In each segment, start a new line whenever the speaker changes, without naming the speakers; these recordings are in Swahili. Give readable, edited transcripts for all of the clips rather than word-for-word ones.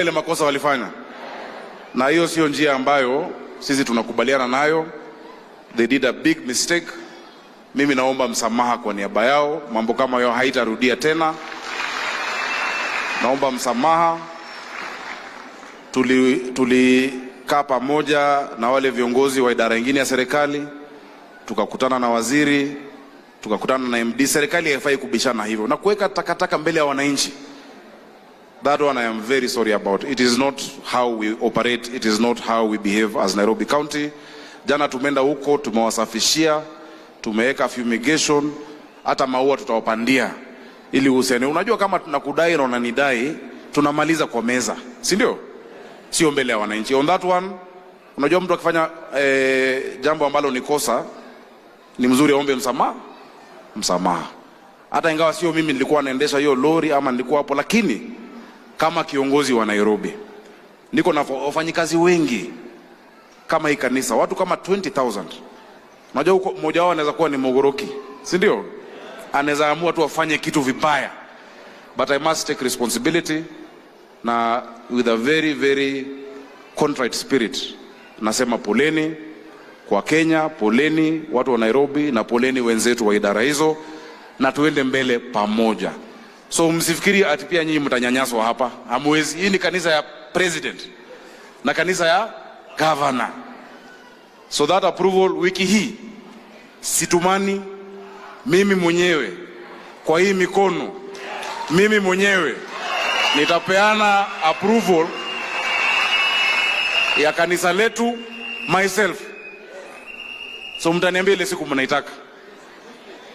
Ile makosa walifanya, na hiyo sio njia ambayo sisi tunakubaliana nayo. They did a big mistake. Mimi naomba msamaha kwa niaba yao. Mambo kama hayo haitarudia tena. Naomba msamaha. Tulikaa pamoja na wale viongozi wa idara nyingine ya serikali, tukakutana na waziri, tukakutana na MD. Serikali haifai kubishana hivyo na kuweka takataka mbele ya wananchi. That one I am very sorry about. It is not how we operate. It is not how we behave as Nairobi County. Jana tumeenda huko, tumewasafishia, tumeweka fumigation, hata maua tutawapandia ili usene. Unajua kama tunakudai na unanidai, tunamaliza kwa meza, si ndio? Sio mbele ya wananchi. On that one, unajua mtu akifanya jambo ambalo ni kosa, ni mzuri aombe msamaha. Hata ingawa sio mimi nilikuwa naendesha hiyo lori ama nilikuwa hapo, lakini kama kiongozi wa Nairobi niko na wafanyikazi wengi kama hii kanisa, watu kama 20,000. Unajua huko mmoja wao anaweza kuwa ni Mogoroki, si ndio? Anaweza amua tu afanye kitu vibaya, but I must take responsibility, na with a very very contrite spirit nasema poleni kwa Kenya, poleni watu wa Nairobi, na poleni wenzetu wa idara hizo, na tuende mbele pamoja. So msifikiri ati pia nyinyi mtanyanyaswa hapa. Hamwezi. Hii ni kanisa ya president na kanisa ya governor. So that approval wiki hii situmani mimi mwenyewe kwa hii mikono, mimi mwenyewe nitapeana approval ya kanisa letu myself. So mtaniambia ile siku mnaitaka.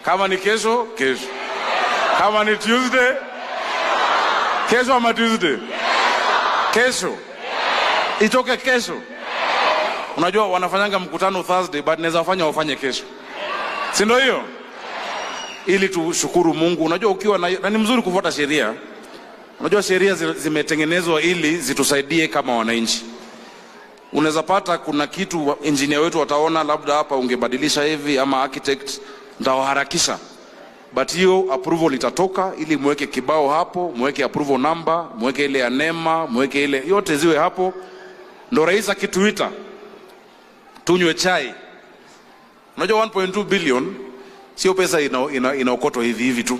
Kama ni kesho, kesho. Kama ni Tuesday, kesho ama Tuesday? Kesho. Itoke kesho. Unajua wanafanyanga mkutano Thursday, but naweza wafanye kesho. Si ndio hiyo? Ili tushukuru Mungu. Unajua ukiwa na ni mzuri kufuata sheria. Unajua sheria zimetengenezwa ili zitusaidie kama wananchi. Unaweza pata kuna kitu engineer wetu wataona labda hapa ungebadilisha hivi, ama architect ndawaharakisha. But hiyo approval itatoka ili muweke kibao hapo, muweke approval number, muweke ile ya NEMA, muweke ile yote ziwe hapo. Ndo rais akituita tunywe chai. Unajua 1.2 billion sio pesa inaokotwa hivi tu.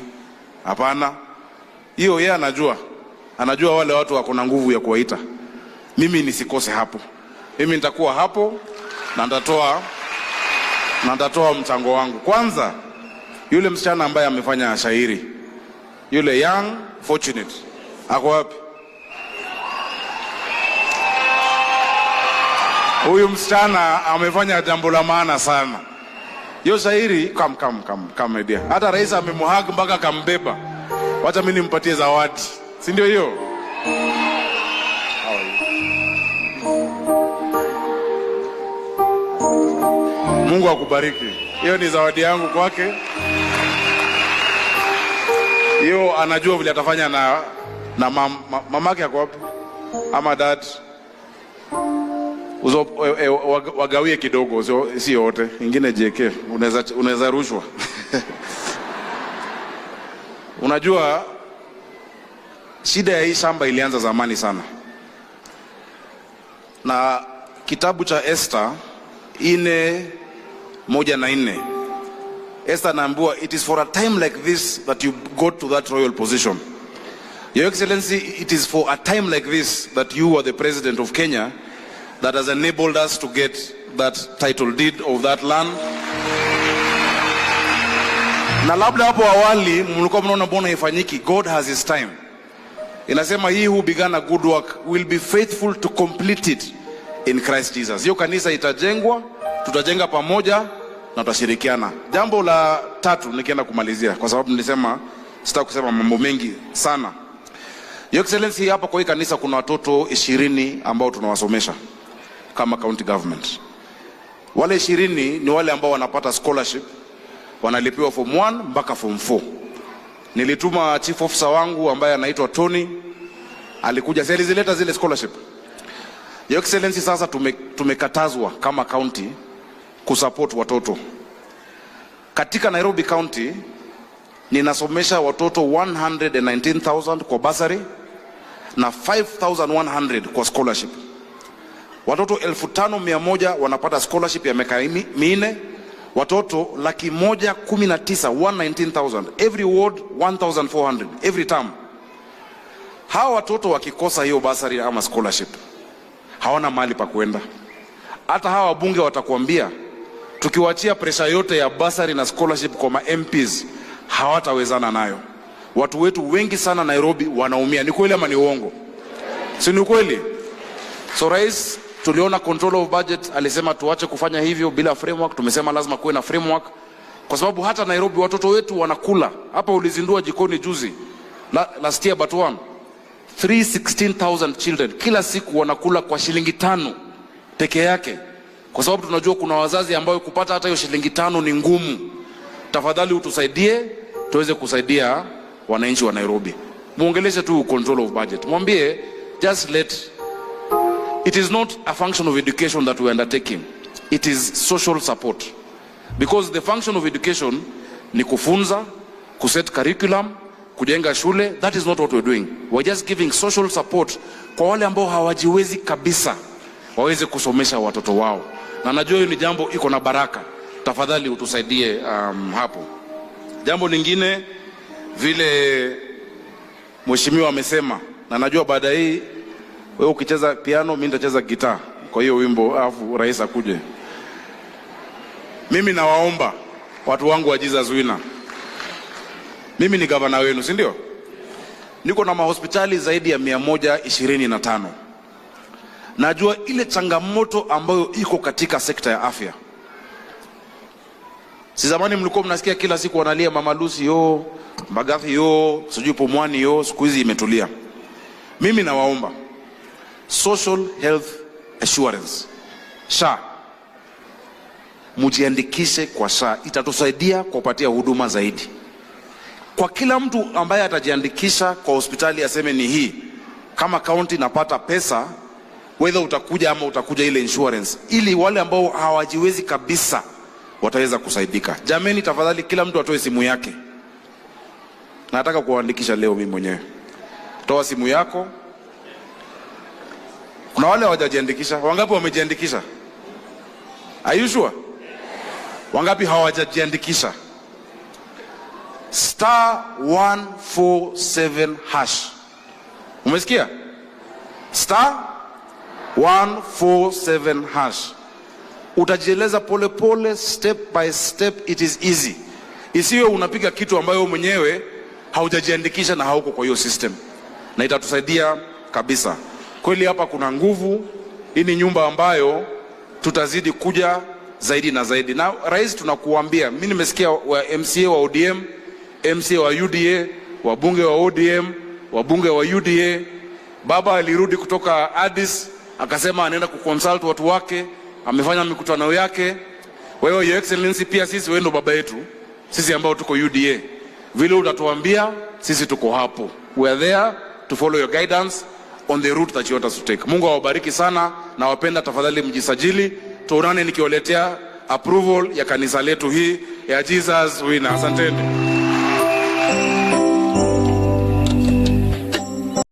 Hapana. Hiyo yeye anajua wale watu wako na nguvu ya kuwaita. Mimi nisikose hapo. Mimi nitakuwa hapo na nitatoa mchango wangu. Kwanza yule msichana ambaye amefanya shairi, yule young fortunate, ako wapi? Huyu msichana amefanya jambo la maana sana. Hiyo shairi come idea. Hata rais amemhag mpaka kambeba. Wacha mimi nimpatie zawadi. Si ndio hiyo? Mungu akubariki. Hiyo ni zawadi yangu kwake. Hiyo anajua vile atafanya na mamake yako wapi? Ama dad. Wagawie kidogo, si yote. Ingine JK, unaweza rushwa. Unajua shida ya hii shamba ilianza zamani sana. Na kitabu cha Esther 4:1-4. Esther anaambiwa, it is for a time like this that you got to that royal position. Your Excellency, it is for a time like this that you are the president of Kenya that has enabled us to get that title deed of that land. Na labda hapo awali mlikuwa mnaona mbona ifanyiki. God has his time. Inasema he who began a good work will be faithful to complete it in Christ Jesus. Hiyo kanisa itajengwa, tutajenga pamoja na tutashirikiana. Jambo la tatu nikienda kumalizia, kwa sababu nilisema sitaki kusema mambo mengi sana. Your Excellency, hapa kwa hii kanisa kuna watoto 20 ambao tunawasomesha kama county government. Wale 20 ni wale ambao wanapata scholarship, wanalipiwa form 1 mpaka form 4. Nilituma chief officer wangu ambaye anaitwa Tony, alikuja zileta zile scholarship. Your Excellency, sasa tumekatazwa kama county kusupport watoto. Katika Nairobi County ninasomesha watoto 119,000 kwa bursary na 5,100 kwa scholarship. Watoto 5,100 wanapata scholarship ya miaka minne. Watoto 119,000 119,000 every ward 1,400 every term. Hawa watoto wakikosa hiyo basari ama scholarship, hawana mali pa kwenda. Hata hawa wabunge watakuambia tukiwaachia pressure yote ya basari na scholarship kwa ma MPs hawatawezana nayo. Watu wetu wengi sana Nairobi wanaumia. Ni kweli ama ni uongo? Si ni kweli? So rais, tuliona control of budget alisema tuache kufanya hivyo bila framework. Tumesema lazima kuwe na framework, kwa sababu hata Nairobi watoto wetu wanakula. Hapa ulizindua jikoni juzi last year but one 316,000 children kila siku wanakula kwa shilingi 5 peke yake, kwa sababu tunajua kuna wazazi ambao kupata hata hiyo shilingi 5 ni ngumu. Tafadhali utusaidie tuweze kusaidia wananchi wa Nairobi. Muongeleshe tu control of budget, mwambie just let it is not a function of education that we are undertaking, it is social support, because the function of education ni kufunza, kuset curriculum, kujenga shule. That is not what we are doing. We are just giving social support kwa wale ambao hawajiwezi kabisa waweze kusomesha watoto wao, na najua hiyo ni jambo iko na baraka. Tafadhali utusaidie hapo. Jambo lingine vile mheshimiwa amesema, na najua baada hii wewe ukicheza piano mimi nitacheza gitaa kwa hiyo wimbo afu rais akuje. Mimi nawaomba watu wangu wa Jesus Winner, mimi ni gavana wenu, si ndio? Niko na mahospitali zaidi ya 125. Najua ile changamoto ambayo iko katika sekta ya afya. Si zamani mlikuwa mnasikia kila siku wanalia Mama Lucy yo, Mbagathi yo, sijui Pumwani yo, siku hizi imetulia. Mimi nawaomba Social Health Assurance, SHA, mujiandikishe kwa SHA. Itatusaidia kupatia huduma zaidi. Kwa kila mtu ambaye atajiandikisha kwa hospitali aseme ni hii, kama county napata pesa, whether utakuja ama utakuja ile insurance, ili wale ambao hawajiwezi kabisa wataweza kusaidika. Jameni, tafadhali kila mtu atoe simu yake. Nataka kuandikisha leo mimi mwenyewe. Toa simu yako. Kuna wale hawajajiandikisha. Wangapi wamejiandikisha? Are you sure? Wangapi hawajajiandikisha? *147#. Umesikia? *147#. Utajieleza pole pole, step by step, it is easy. Isiwe unapiga kitu ambayo mwenyewe haujajiandikisha na hauko kwa hiyo system. Na itatusaidia kabisa. Kweli hapa kuna nguvu. Hii ni nyumba ambayo tutazidi kuja zaidi na zaidi. Na rais, tunakuambia, mimi nimesikia wa MCA wa ODM, MCA wa UDA, wabunge wa ODM, wabunge wa UDA. Baba alirudi kutoka Addis akasema anaenda kuconsult watu wake, amefanya mikutano yake. Wewe your excellency, pia sisi wewe ndo baba yetu, sisi ambao tuko UDA. Vile utatuambia sisi tuko hapo. We are there to follow your guidance on the route that you want us to take. Mungu awabariki sana, na wapenda tafadhali mjisajili. Tuonane nikiwaletea approval ya kanisa letu hii ya Jesus Winner. Asanteni.